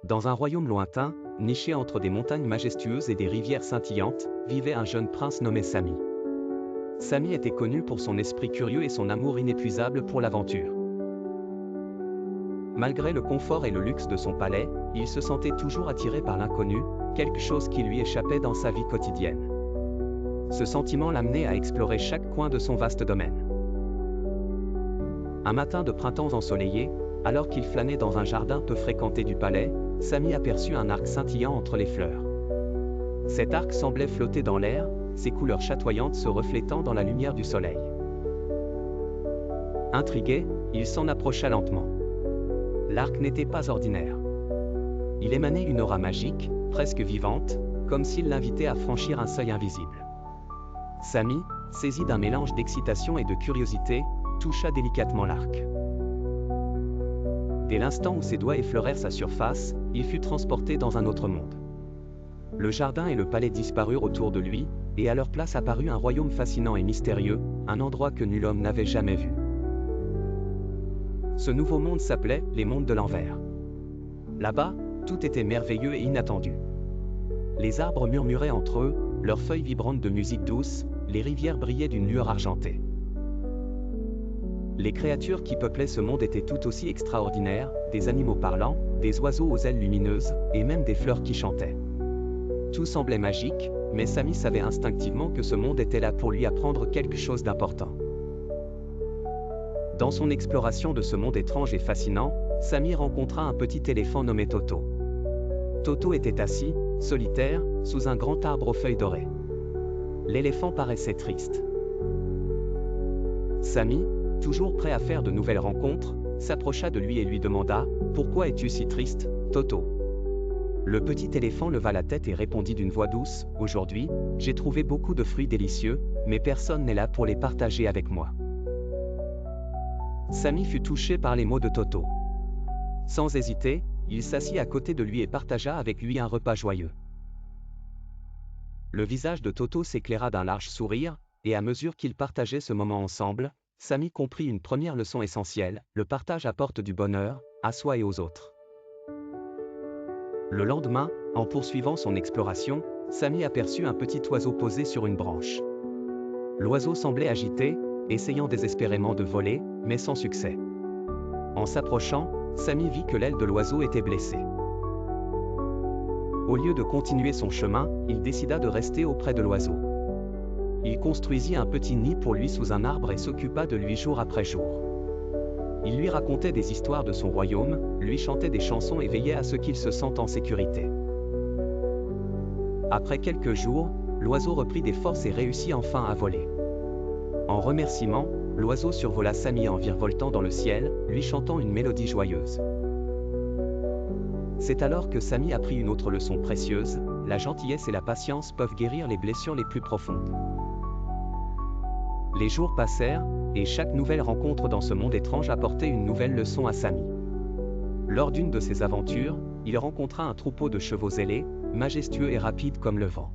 Dans un royaume lointain, niché entre des montagnes majestueuses et des rivières scintillantes, vivait un jeune prince nommé Sami. Sami était connu pour son esprit curieux et son amour inépuisable pour l'aventure. Malgré le confort et le luxe de son palais, il se sentait toujours attiré par l'inconnu, quelque chose qui lui échappait dans sa vie quotidienne. Ce sentiment l'amenait à explorer chaque coin de son vaste domaine. Un matin de printemps ensoleillé, alors qu'il flânait dans un jardin peu fréquenté du palais, Sami aperçut un arc scintillant entre les fleurs. Cet arc semblait flotter dans l'air, ses couleurs chatoyantes se reflétant dans la lumière du soleil. Intrigué, il s'en approcha lentement. L'arc n'était pas ordinaire. Il émanait une aura magique, presque vivante, comme s'il l'invitait à franchir un seuil invisible. Sami, saisi d'un mélange d'excitation et de curiosité, toucha délicatement l'arc. Dès l'instant où ses doigts effleurèrent sa surface, il fut transporté dans un autre monde. Le jardin et le palais disparurent autour de lui, et à leur place apparut un royaume fascinant et mystérieux, un endroit que nul homme n'avait jamais vu. Ce nouveau monde s'appelait les mondes de l'envers. Là-bas, tout était merveilleux et inattendu. Les arbres murmuraient entre eux, leurs feuilles vibrantes de musique douce, les rivières brillaient d'une lueur argentée. Les créatures qui peuplaient ce monde étaient tout aussi extraordinaires, des animaux parlants, des oiseaux aux ailes lumineuses, et même des fleurs qui chantaient. Tout semblait magique, mais Sami savait instinctivement que ce monde était là pour lui apprendre quelque chose d'important. Dans son exploration de ce monde étrange et fascinant, Sami rencontra un petit éléphant nommé Toto. Toto était assis, solitaire, sous un grand arbre aux feuilles dorées. L'éléphant paraissait triste. Sami, toujours prêt à faire de nouvelles rencontres, s'approcha de lui et lui demanda « Pourquoi es-tu si triste, Toto ?» Le petit éléphant leva la tête et répondit d'une voix douce « Aujourd'hui, j'ai trouvé beaucoup de fruits délicieux, mais personne n'est là pour les partager avec moi. » Sami fut touché par les mots de Toto. Sans hésiter, il s'assit à côté de lui et partagea avec lui un repas joyeux. Le visage de Toto s'éclaira d'un large sourire, et à mesure qu'ils partageaient ce moment ensemble, Sami comprit une première leçon essentielle, le partage apporte du bonheur, à soi et aux autres. Le lendemain, en poursuivant son exploration, Sami aperçut un petit oiseau posé sur une branche. L'oiseau semblait agité, essayant désespérément de voler, mais sans succès. En s'approchant, Sami vit que l'aile de l'oiseau était blessée. Au lieu de continuer son chemin, il décida de rester auprès de l'oiseau. Il construisit un petit nid pour lui sous un arbre et s'occupa de lui jour après jour. Il lui racontait des histoires de son royaume, lui chantait des chansons et veillait à ce qu'il se sente en sécurité. Après quelques jours, l'oiseau reprit des forces et réussit enfin à voler. En remerciement, l'oiseau survola Sami en virevoltant dans le ciel, lui chantant une mélodie joyeuse. C'est alors que Sami apprit une autre leçon précieuse, la gentillesse et la patience peuvent guérir les blessures les plus profondes. Les jours passèrent, et chaque nouvelle rencontre dans ce monde étrange apportait une nouvelle leçon à Sami. Lors d'une de ses aventures, il rencontra un troupeau de chevaux ailés, majestueux et rapides comme le vent.